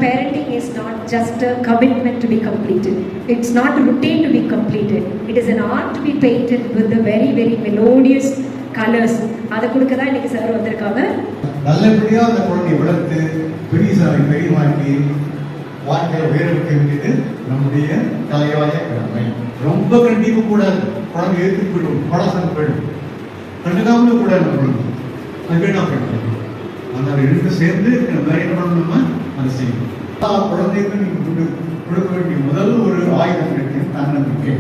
Parenting is not just a commitment to be completed. It's not a routine to be completed. It is an art to be painted with the very, very melodious colors. அதை கொடுக்க தான் இன்னைக்கு sir வந்திருக்காங்க. நல்லபடியா அந்த குழந்தையை வளர்த்து பெரியவாக்கி வாழ்க்கையை உயர வைக்க வேண்டியது நம்முடைய தலையாய கடமை. ரொம்ப கண்டிப்பு கூடாது. குழந்தை ஏற்று போயிடும், பழசம் போயிடும், கண்டுக்காமலும் கூட நம்மளுக்கு அது வேணா போயிடும். அதனால ரெண்டு சேர்ந்து வேற என்ன பண்ணணுமா அதை செய்யணும். குழந்தைக்கு நீங்க கொடுக்க வேண்டிய முதல் ஒரு ஆயுதம் இருக்கு தன்னம்பிக்கை.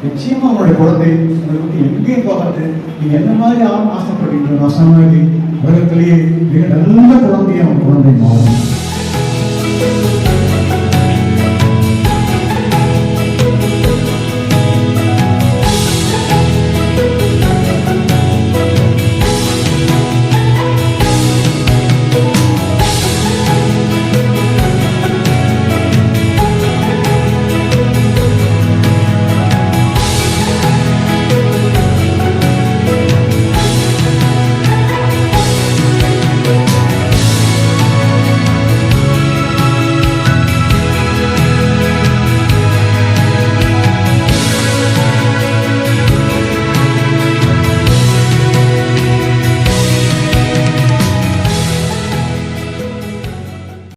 நிச்சயமா உங்களுடைய குழந்தை உங்களுக்கு எங்கேயும் பார்த்து நீங்க என்ன மாதிரி ஆசைப்படுறீங்களோ அசமாதி உலகத்திலேயே மிக நல்ல குழந்தைய அவன் குழந்தை மாறும்.